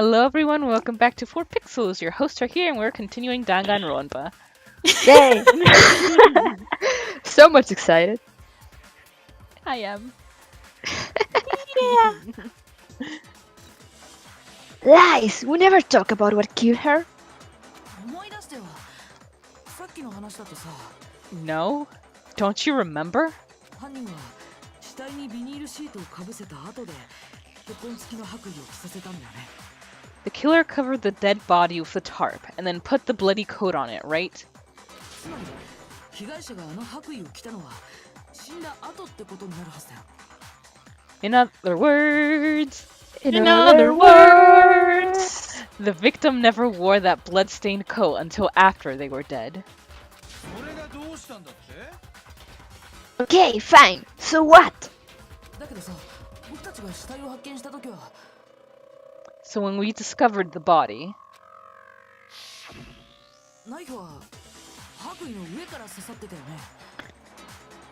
Hello everyone, welcome back to 4pixels. Your hosts are here and we're continuing Danganronpa. Yay! So much excited. I am. Yeah. Lies! We never talk about what killed her. No? Don't you remember? The killer covered the dead body with a tarp and then put the bloody coat on it, right? In other words, In other words, the victim never wore that blood-stained coat until after they were dead. Okay, fine. So what? So when we discovered the body,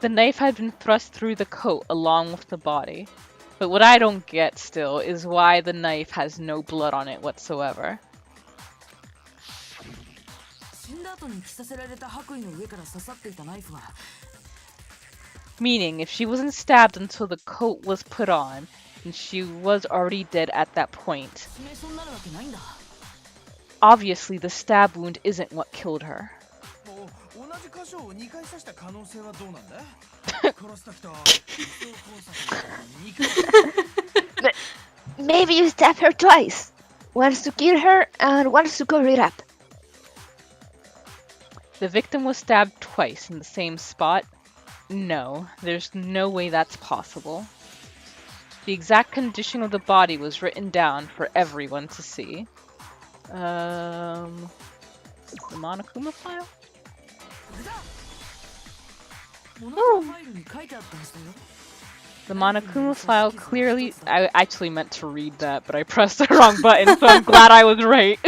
the knife had been thrust through the coat along with the body. But what I don't get still is why the knife has no blood on it whatsoever. Meaning, if she wasn't stabbed until the coat was put on, and she was already dead at that point, obviously the stab wound isn't what killed her. Maybe you stabbed her twice. Once to kill her and once to cover it up. The victim was stabbed twice in the same spot? No, there's no way that's possible. The exact condition of the body was written down for everyone to see. The Monokuma file? The Monokuma file clearly... I actually meant to read that, but I pressed the wrong button, so I'm glad I was right.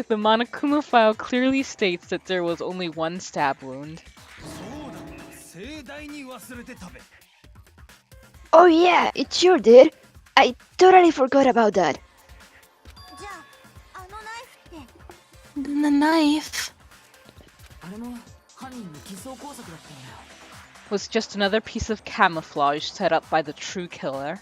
The Monokuma file clearly states that there was only one stab wound. Oh yeah, it sure did. I totally forgot about that. then the knife. Was just another piece of camouflage set up by the true killer.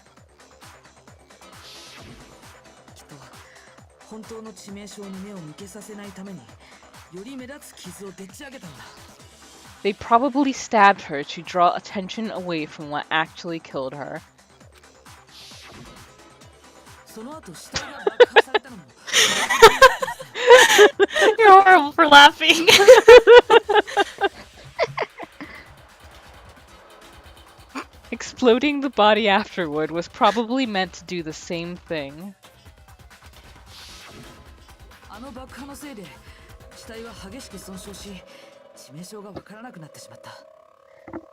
They probably stabbed her to draw attention away from what actually killed her. You're horrible for laughing. Exploding the body afterward was probably meant to do the same thing.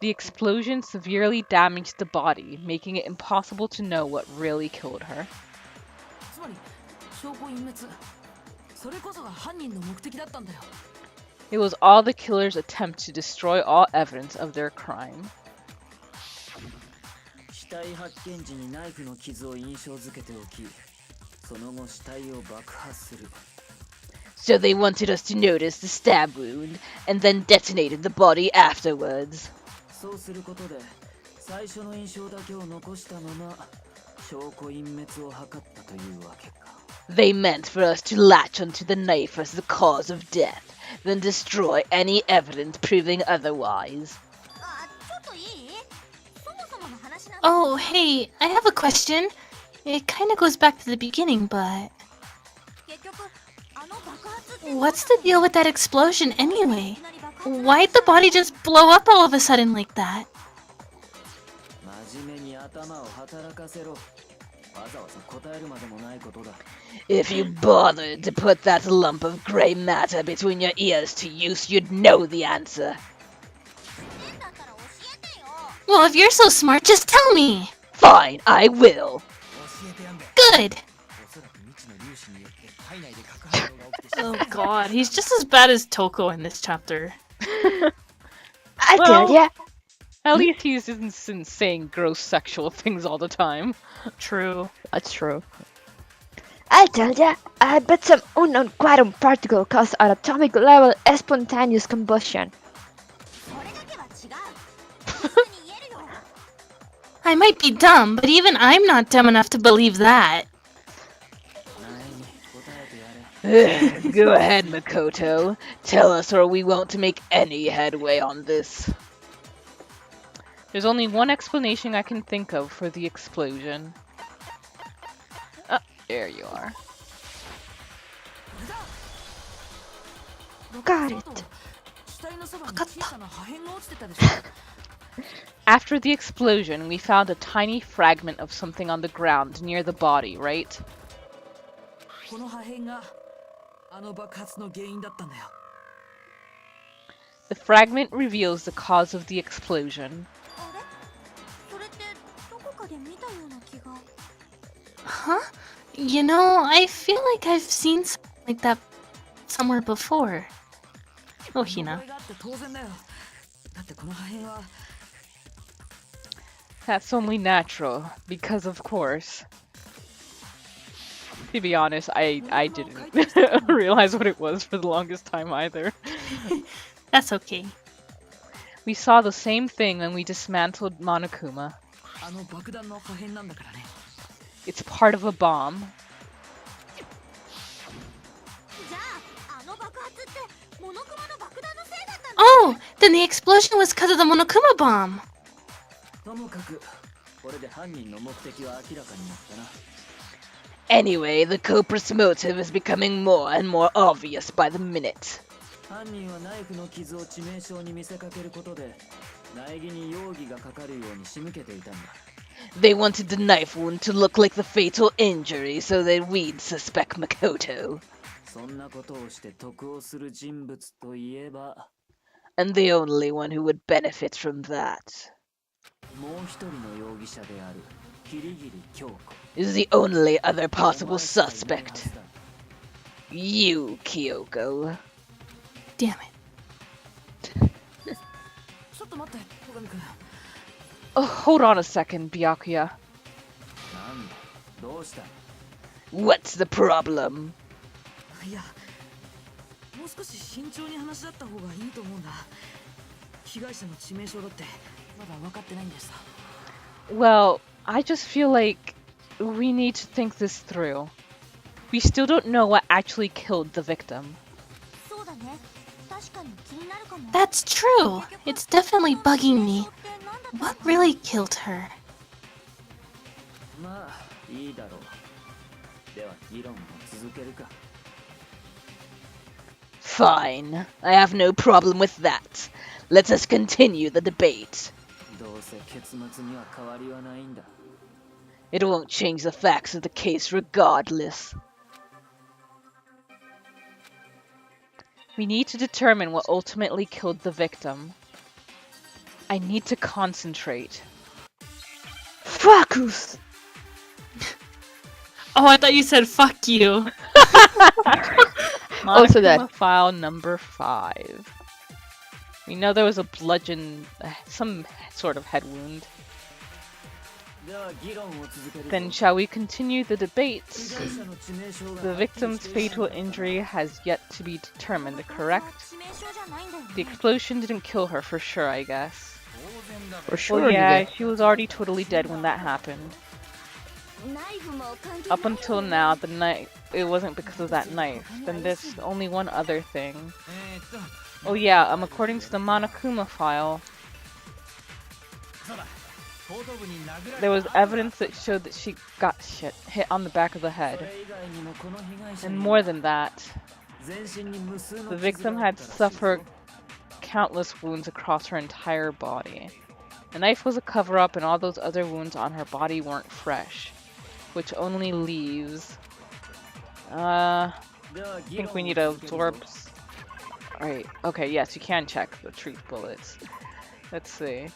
The explosion severely damaged the body, making it impossible to know what really killed her. It was all the killer's attempt to destroy all evidence of their crime. So they wanted us to notice the stab wound, and then detonated the body afterwards. They meant for us to latch onto the knife as the cause of death, then destroy any evidence proving otherwise. Oh, hey, I have a question. It kind of goes back to the beginning, but... what's the deal with that explosion anyway? Why'd the body just blow up all of a sudden like that? If you bothered to put that lump of grey matter between your ears to use, you'd know the answer. Well, if you're so smart, just tell me! Fine, I will. Good! Oh god, he's just as bad as Toko in this chapter. I tell ya. At least he isn't saying gross sexual things all the time. True. That's true. I tell ya, I bet some unknown quantum particle caused an atomic level spontaneous combustion. I might be dumb, but even I'm not dumb enough to believe that. Go ahead, Makoto. Tell us or we won't make any headway on this. There's only one explanation I can think of for the explosion. Oh, there you are. Got it. After the explosion, we found a tiny fragment of something on the ground near the body, right? The fragment reveals the cause of the explosion. Huh? You know, I feel like I've seen something like that somewhere before. Oh, Hina. That's only natural, because of course. To be honest, I didn't realize what it was for the longest time either. That's okay. We saw the same thing when we dismantled Monokuma. It's part of a bomb. Oh, then the explosion was because of the Monokuma bomb. Anyway, the culprit's motive is becoming more and more obvious by the minute. They wanted the knife wound to look like the fatal injury so that we'd suspect Makoto. And the only one who would benefit from that is the only other possible suspect. You, Kyoko. Damn it. Oh, hold on a second, Byakuya. What's the problem? Well, I just feel like we need to think this through. We still don't know what actually killed the victim. That's true. It's definitely bugging me. What really killed her? Fine. I have no problem with that. Let us continue the debate. It won't change the facts of the case regardless. We need to determine what ultimately killed the victim. I need to concentrate. Focus! Oh, I thought you said fuck you. Also that. Monokuma file number 5. We know there was a bludgeon, some sort of head wound. Then shall we continue the debate? The victim's fatal injury has yet to be determined, correct? The explosion didn't kill her for sure, I guess. For sure. Well, yeah, she was already totally dead when that happened. Up until now, the knife, it wasn't because of that knife. Then there's only one other thing. Oh yeah, according to the Monokuma file, there was evidence that showed that she got hit on the back of the head. And more than that, the victim had suffered countless wounds across her entire body. The knife was a cover-up and all those other wounds on her body weren't fresh, which only leaves... I think we need to absorb... Right, okay, yes, you can check the truth bullets. Let's see.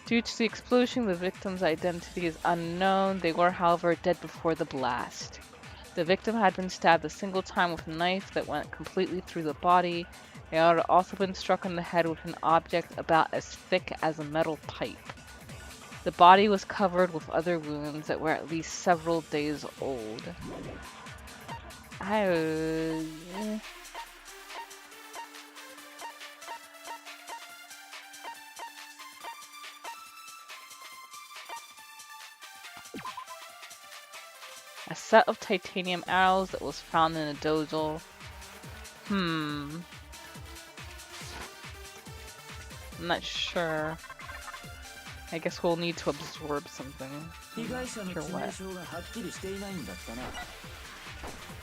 Due to the explosion, the victim's identity is unknown. They were, however, dead before the blast. The victim had been stabbed a single time with a knife that went completely through the body. They had also been struck on the head with an object about as thick as a metal pipe. The body was covered with other wounds that were at least several days old. A set of titanium arrows that was found in a dojo. I'm not sure. I guess we'll need to absorb something. I'm not sure what.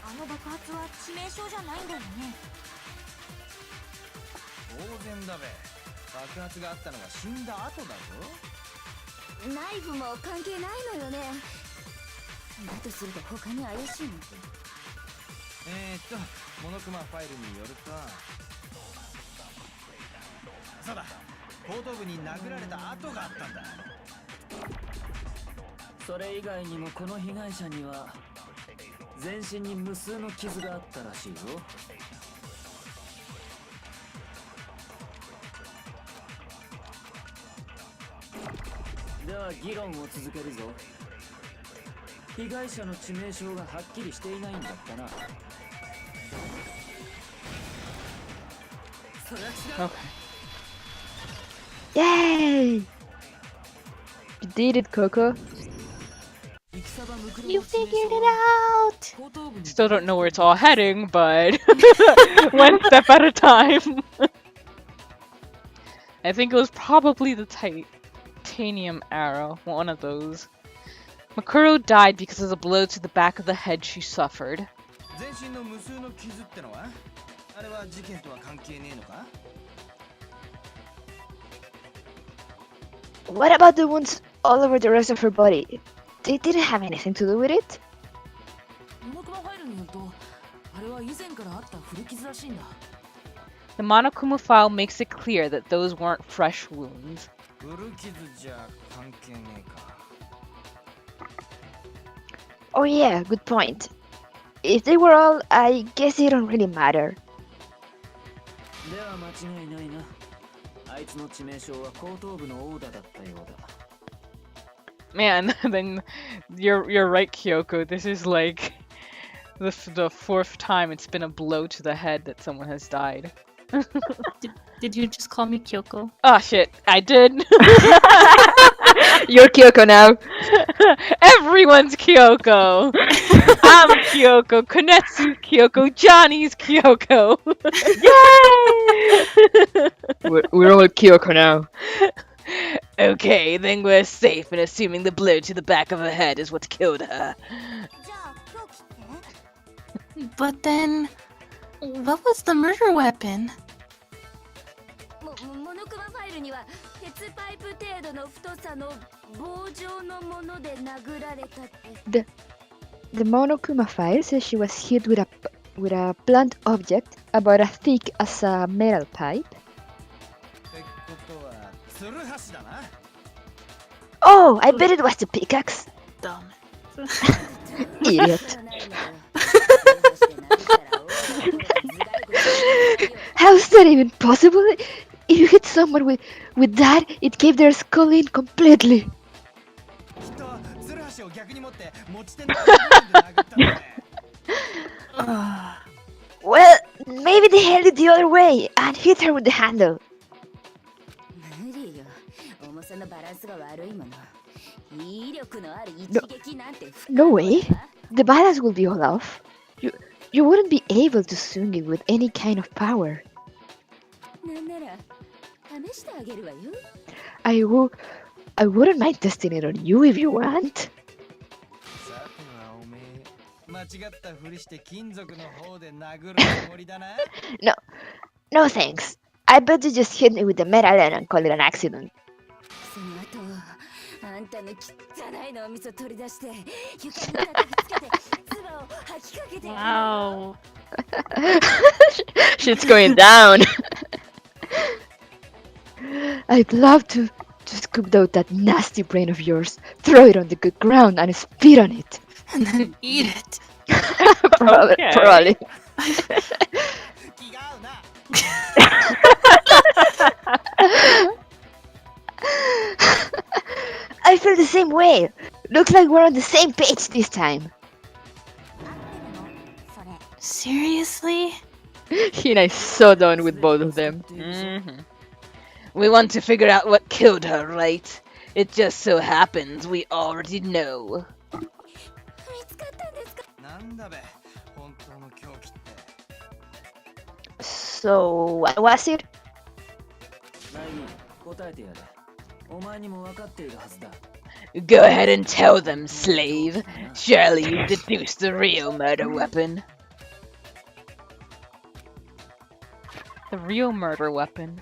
あの爆発は致命傷じゃないんだよね。当然だべ。爆発があったのが死んだ後だぞ。ナイフも関係ないのよね。だとすると他に怪しいの。モノクマファイルによると、そうだ、後頭部に殴られた跡があったんだ。それ以外にもこの被害者には全身に無数の傷があったらしいよ。では議論を続けるぞ。被害者の致命傷がはっきりしていないんだったな。それは違う。 Yay! You did it, Coco. You figured it out! Still don't know where it's all heading, but one step at a time. I think it was probably the titanium arrow, one of those. Makuro died because of the blow to the back of the head she suffered. 全身の無数の傷ってのは、あれは事件とは関係ねえのか? What about the wounds all over the rest of her body? They didn't have anything to do with it? モノクマファイルによると、あれは以前からあった古傷らしいんだ。 The Monokuma file makes it clear that those weren't fresh wounds. 古傷じゃ関係ねえか。 Oh yeah, good point. If they were all, I guess it don't really matter. では間違いないな。あいつの致命傷は後頭部の殴打だったようだ。 Man, then you're right, Kyoko. This is like the fourth time it's been a blow to the head that someone has died. Did you just call me Kyoko? Oh shit, I did. You're Kyoko now. Everyone's Kyoko. I'm Kyoko. Konetsu's Kyoko. Johnny's Kyoko. Yay! We're all Kyoko now. Okay, then we're safe in assuming the blow to the back of her head is what killed her. じゃあ凶器って？ But then, what was the murder weapon? モノクマファイルには鉄パイプ程度の太さの棒状のもので殴られたって。The Monokuma file says she was hit with a blunt object about as thick as a metal pipe. ってことは、ツルハシだな。 Oh, I bet it was the pickaxe. Dumb. Idiot. How's that even possible? If you hit someone with that, it gave their skull in completely. きっとツルハシを逆に持って持ち手の部分で殴ったんだね。 Well, maybe they held it the other way and hit her with the handle. 無理よ。重さのバランスが悪いもの。威力のある一撃なんて不可能だ。 No way. The balance will be all off. You wouldn't be able to swing it with any kind of power. なんなら試してあげるわよ。I wouldn't mind testing it on you if you want. さてはおめえ、間違ったふりして金属の方で殴るつもりだな。 No thanks. I bet you just hit me with the metal end and call it an accident. その後、あんたの汚い脳みそ取り出して床に叩きつけて唾を吐きかけて。 Wow. Shit's going down. I'd love to scoop out that nasty brain of yours, throw it on the good ground, and spit on it. And then eat it. Probably. 気が合うな。the same way. Looks like we're on the same page this time. それ Seriously? Hina is so done with both of them. Mm-hmm. We want to figure out what killed her, right? It just so happens we already know. 見つかったんですかなんだべ本当の狂気って So, what was it? まあいい答えてやれお前にも分かっているはずだ Go ahead and tell them, slave. Surely you deduced the real murder weapon. The real murder weapon.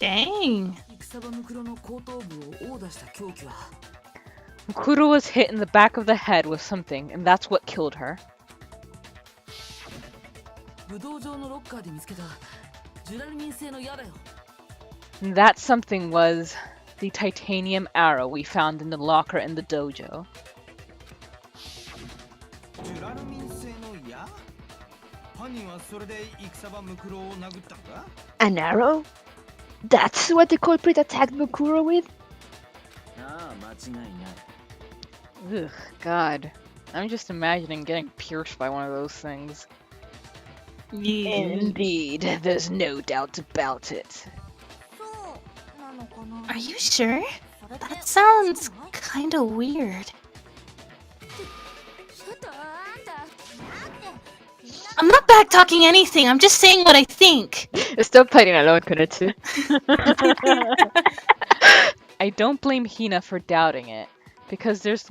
Dang. 戦場ムクロの後頭部を殴打した凶器は Mukuro was hit in the back of the head with something, and that's what killed her. 武道場のロッカーで見つけたジュラルミン製の矢だよ And that something was the titanium arrow we found in the locker in the dojo. ジュラルミン製の矢犯人はそれで戦場ムクロを殴ったのか An arrow? That's what the culprit attacked Mukuro with? ああ間違いない Ugh, God. I'm just imagining getting pierced by one of those things. Yeah. Indeed, there's no doubt about it. そうなのかな Are you sure? それで That sounds kinda weird. ちょっとあんたなんで I'm not back talking anything. I'm just saying what I think. Stop fighting alone, Konetsu. I don't blame Hina for doubting it, because there's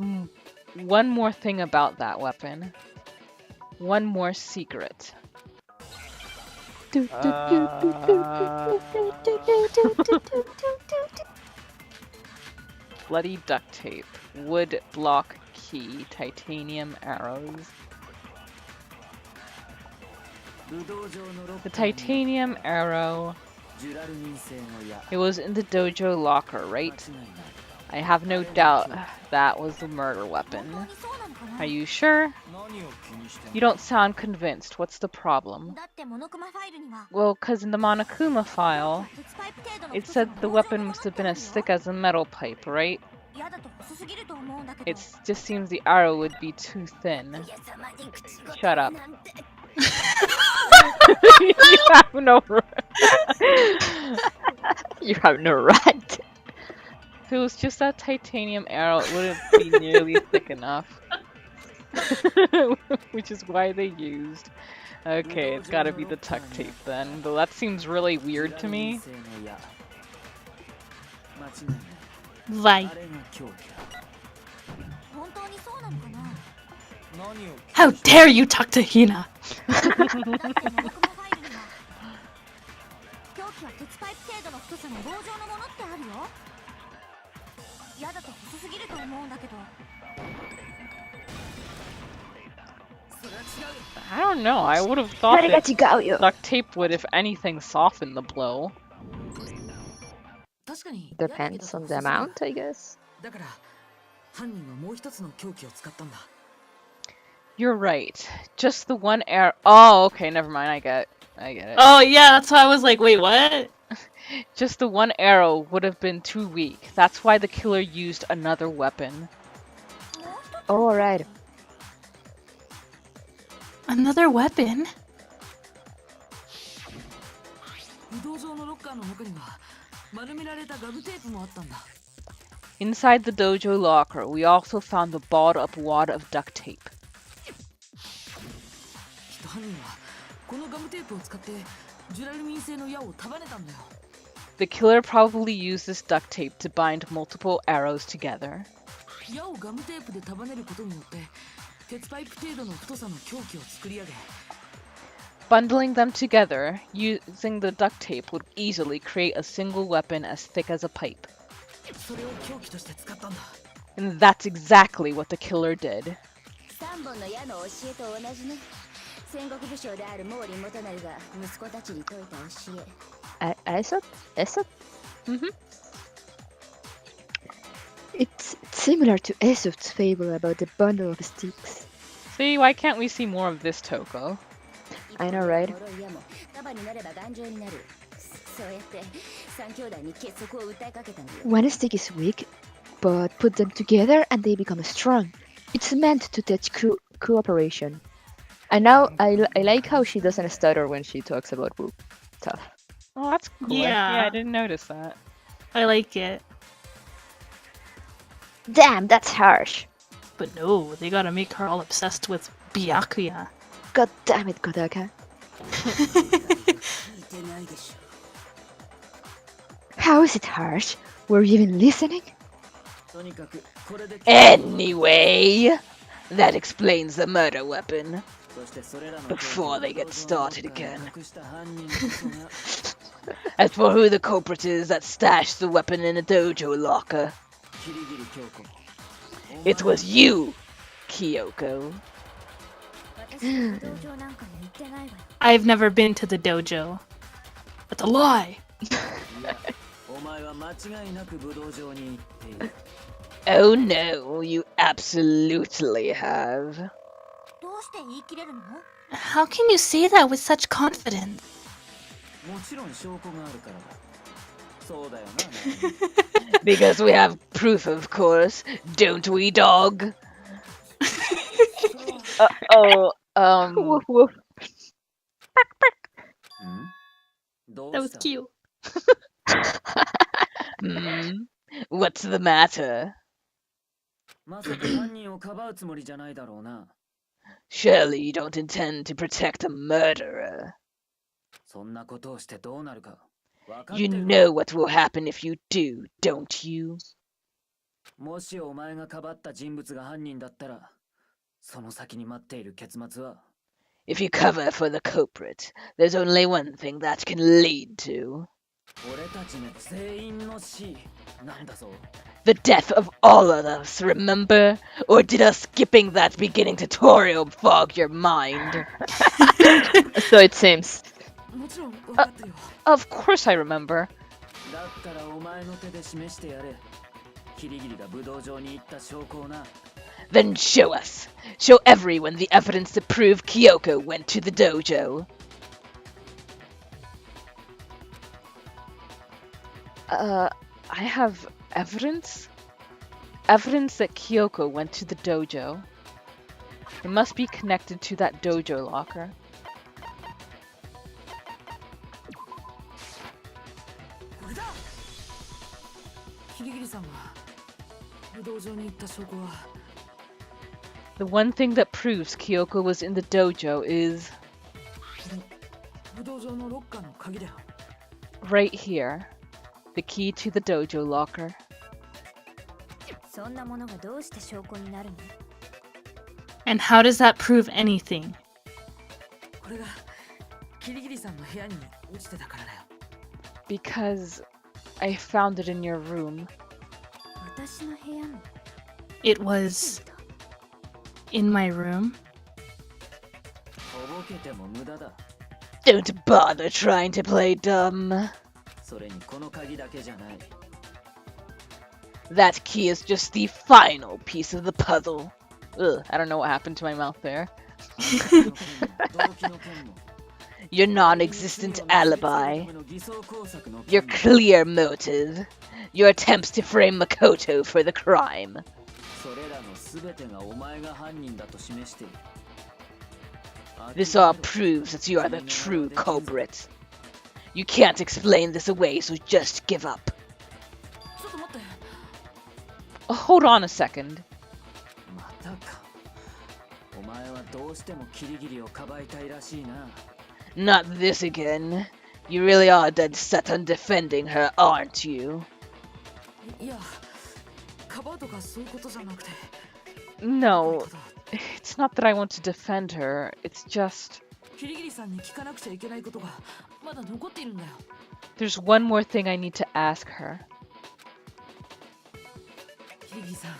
one more thing about that weapon. One more secret. Bloody duct tape, wood block key, titanium arrows. 武道場のロッ The カーに titanium arrow, ジュラルミン製の矢 it was in the dojo locker, 間違 right? いない I have no doubt that was the murder 本 weapon. 当にそうなのかな Are you sure? 何を気にしてんの You don't sound convinced. What's the problem? だってモノクマファイルには Well, because in the Monokuma file, 鉄パイプ程度の it 太さ said の the 棒状 weapon の must have も been のっ as てある thick よ as a metal pipe, right? 嫌だと細すぎると思うんだけど It just seems the arrow would be too thin. いや様に口答え Shut up. なんて You have no right. You have no right. If it was just that titanium arrow, it wouldn't be nearly thick enough. Which is why they used. Okay, it's gotta be the tuck tape then. Though that seems really weird to me. ジュラルミン製の矢間違いない Why? あれが凶器だ本当にそうなのかな何を気に How して dare you talk to Hina? だってモノクマファイルには凶器は鉄パイプ程度の太さの棒状のものってあるよ嫌だと細すぎると思うんだけど I don't know, I would have thought that Arigachigayo. duct tape would, if anything, soften the blow. 確かに Depends on the amount, I guess. だから犯人はもう一つの凶器を使ったんだ You're right. Just the one arrow. Oh, okay, never mind. I get it. Oh yeah, that's why I was like, wait, what? Just the one arrow would have been too weak. That's why the killer used another weapon. Alright. Another weapon? 武道場のロッカーの中には丸められたガムテープもあったんだ Inside the dojo locker, we also found the balled up wad of duct tape. きっと犯人はこのガムテープを使ってジュラルミン製の矢を束ねたんだよ The killer probably used this duct tape to bind multiple arrows together. 矢をガムテープで束ねることによって鉄パイプ程度の太さの凶器を作り上げ Bundling them together, using the duct tape would easily create a single weapon as thick as a pipe. それを凶器として使ったんだ And that's exactly what the killer did. 3本の矢の教えと同じね戦国武将である毛利元就が息子たちに説いた教え Aesop? Aesop? Mhm. It's similar to Aesop's fable about the bundle of sticks. See, why can't we see more of this Toko? I know, right? 呪いやも束になれば頑丈になる。そうやって三兄弟に結束を訴えかけたんだよ。 One stick is weak, but put them together and they become strong. It's meant to teach cooperation. And now I like how she doesn't stutter when she talks about stuff. Oh, that's cool. Yeah. I didn't notice that. I like it. Damn, that's harsh. But no, they gotta make her all obsessed with Byakuya. God damn it, Kodaka. 聞いてないでしょ。 How is it harsh? Were you even listening? とにかくこれで Anyway, that explains the murder weapon. そしてそれらの Before they get started again. 隠した犯人こそが As for who the culprit is that stashed the weapon in a dojo locker, キリギリ京子。 it was you, Kyoko. 私は道場なんかに行ってないわよ。 I've never been to the dojo. That's a lie. いや、お前は間違いなく武道場に行っている。 Oh no, you absolutely have. どうして言い切れるの？ How can you say that with such confidence? もちろん証拠があるからだ。そうだよな。 Because we have proof, of course, don't we, dog? Uh-oh, Woof woof. どう That し was た？ cute. what's the matter? まさか犯人をかばうつもりじゃないだろうな。 Surely you don't intend to protect a murderer. そんなことをしてどうなるか。わかって You る。 know what will happen if you do, don't you? もしお前がかばった人物が犯人だったら、その先に待っている結末は、 If you cover for the culprit, there's only one thing that can lead to 俺たちの全員の死なんだぞ。 the death of all of us, remember? Or did us skipping that beginning tutorial fog your mind? So it seems. もちろん分かってるよ。 Of course I remember. だったらお前の手で示してやれ。キリギリが武道場に行った証拠をな。 Then show us. Show everyone the evidence to prove Kyoko went to the dojo. I have evidence? Evidence that Kyoko went to the dojo. It must be connected to that dojo locker. これだ。キリギリさんが武道場に行った証拠は、 The one thing that proves Kyoko was in the dojo is 武道場のロッカーの鍵だよ。 right here. The key to the dojo locker. そんなものがどうして証拠になるの？ And how does that prove anything? これがキリギリさんの部屋に落ちてたからだよ。 Because I found it in your room. 私の部屋の。 It was in my room. とぼけても無駄だ。 Don't bother trying to play dumb. それにこの鍵だけじゃない。 That key is just the final piece of the puzzle. Ugh, I don't know what happened to my mouth there. 動機の件も。 Your non-existent alibi. Your clear motive. Your attempts to frame Makoto for the crime. それらのすべてがお前が犯人だと示している。 This all proves that you are the true culprit. You can't explain this away, so just give up. ちょっと待って。 Hold on a second. またか。お前はどうしてもキリギリをかばいたいらしいな。 Not this again. You really are dead set on defending her, aren't you? いや、かばうとかそういうことじゃなくて。 No, it's not that I want to defend her. It's just キリギリさんに聞かなくちゃいけないことがまだ残っているんだよ。 there's one more thing I need to ask her. キリギリさん、教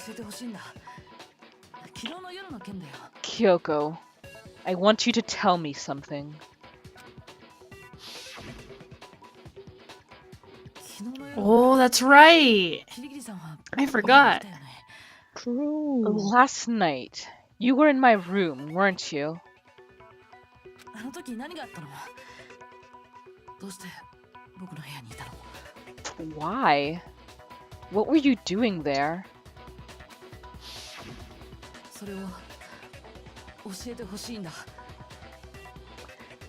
えてほしいんだ。昨日の夜の件だよ。 Kyoko, I want you to tell me something. 昨日の夜 Oh, that's right. キリギリさんは I forgot. True. Last night, you were in my room, weren't you? あの時何があったの？どうして僕の部屋にいたの？ Why? What were you doing there? それを教えてほしいんだ。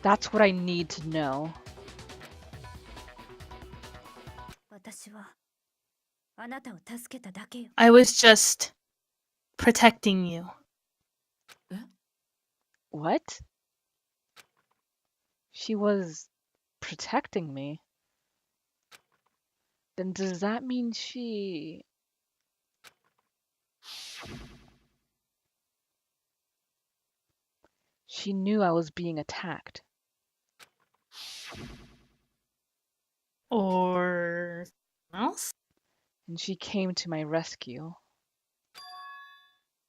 That's what I need to know. 私はあなたを助けただけよ。 I was just protecting you. What? She was protecting me? Then does that mean she... She knew I was being attacked. Or else? And she came to my rescue.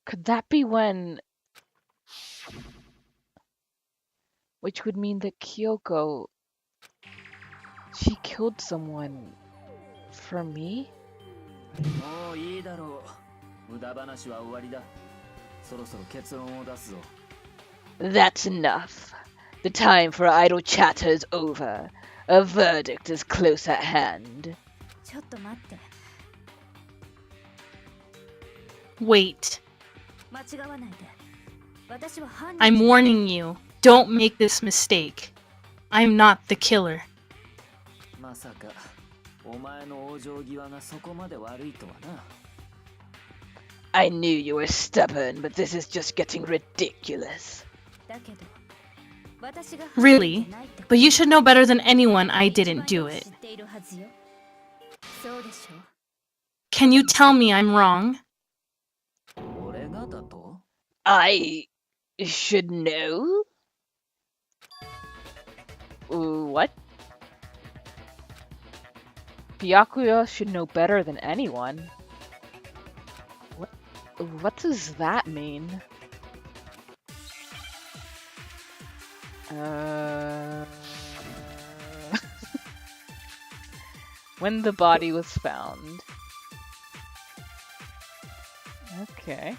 Could that be when... Which would mean that Kyoko... She killed someone... for me? もういいだろう。無駄話は終わりだ。そろそろ結論を出すぞ。 That's enough. The time for idle chatter is over. A verdict is close at hand. ちょっと待って。 Wait. 間違わないで。私は犯人。 I'm warning you. Don't make this mistake. I'm not the killer. まさかお前の往生際がそこまで悪いとはな。 I knew you were stubborn, but this is just getting ridiculous. だけど、私が Really? But you should know better than anyone I didn't do it. 知っているはずよ。そうでしょう。 Can you tell me I'm wrong? 俺がだと？ I should know? What? Byakuya should know better than anyone. What does that mean? When the body was found. Okay.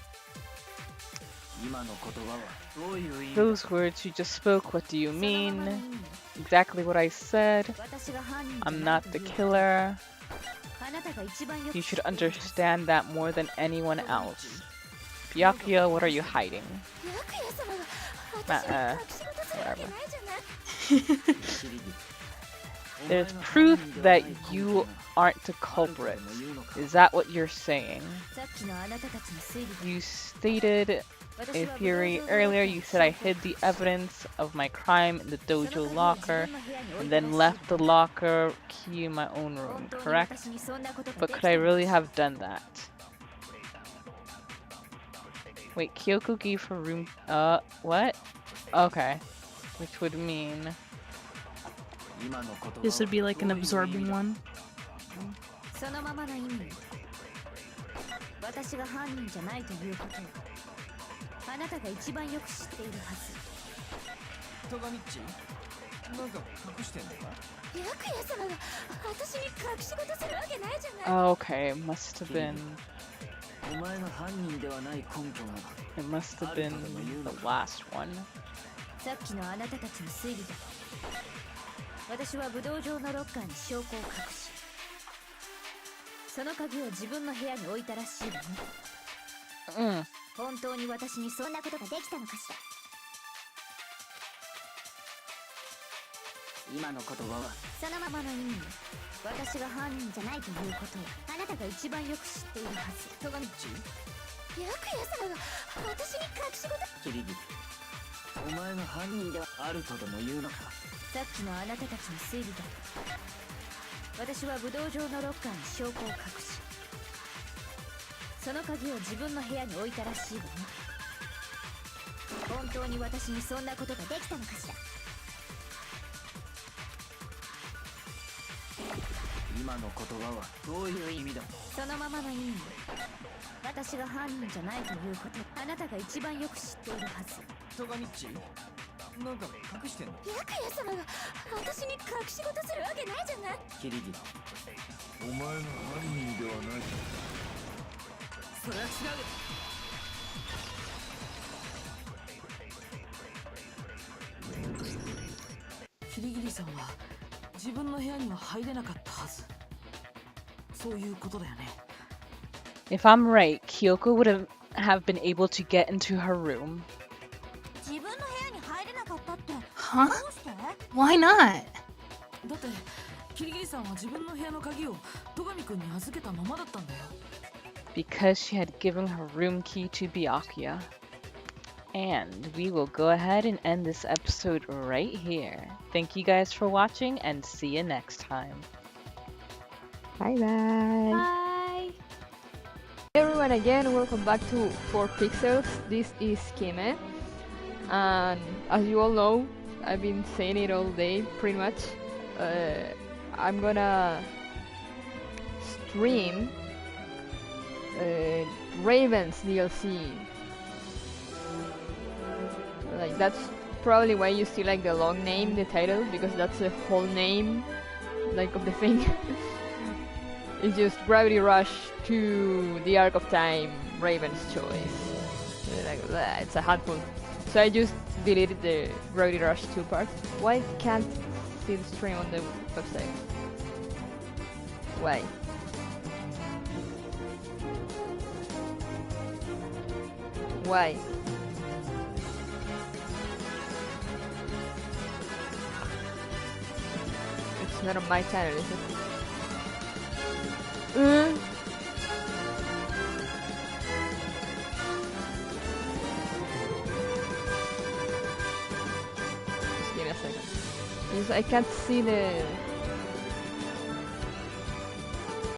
今の言葉はどういう意味？ Those words you just spoke, what do you mean? Exactly what I said. 私が犯人じゃ I'm ない not と the いうこと。 killer. あなたが一番よく You 知っ should ているはず。 understand that more than anyone else. Byakuya, what are you hiding? 白夜様が私に隠し事するわけないじゃない。 There's proof that you aren't the culprit. Is that what you're saying? さっきのあなたたちの推理で You stated 私 a は theory earlier. You said I hid the evidence of my crime in the dojo locker and then left the locker key in my own room, correct? But could I really have done that? Wait, Kyoko gave her room. What? Okay. Which would mean. This would be like an absorbing one. そのままの意味。私が犯人じゃないということをあなたが一番よく知っているはず。トガミッチなんか隠してんのか？白夜様が私に隠し事するわけないじゃない。 Okay, must have been. お前が犯人ではない根拠が It must have been the last one. さっきのあなたたちの推理だ。私は武道場のロッカーに証拠を隠し、その鍵を自分の部屋に置いたらしいわね。本当に私にそんなことができたのかしら。今の言葉はそのままの意味よ。私が犯人じゃないということをあなたが一番よく知っているはず。トガミッチ白夜様が私に隠し事。キリギリお前が犯人ではあるとでも言うのか？さっきのあなたたちの推理だ。私は武道場のロッカーに証拠を隠し、その鍵を自分の部屋に置いたらしいわね。本当に私にそんなことができたのかしら。今の言葉はどういう意味だ？そのままの意味よ。私が犯人じゃないということをあなたが一番よく知っているはず。トガミッチなんか隠してんの？白夜様が私に隠し事するわけないじゃない。キリギリお前が犯人ではない。それは違う。キリギリさんは自分の部屋には入れなかったはず。そういうことだよね。If I'm right, Kyoko would have been able to get into her room. 自分の部屋に入れなかったって Huh? どうして？ Why not? だってキリギリさんは自分の部屋の鍵を戸上くんに預けたままだったんだよ。 Because she had given her room key to Byakuya. And we will go ahead and end this episode right here. Thank you guys for watching and see you next time. Bye bye. Bye. Hey everyone again, welcome back to 4pixels. This is Kime. And as you all know, I've been saying it all day pretty much. I'm gonna stream Raven's DLC. Like that's probably why you see like the long name, the title, because that's the whole name like of the thing. It's just Gravity Rush to the Arc of Time, Raven's Choice. Like, blah, it's a handful. So I just deleted the Gravity Rush 2 part. Why can't see the stream on the website? Why? Why? It's not on my channel, is it? Just give me a second. Because I can't see the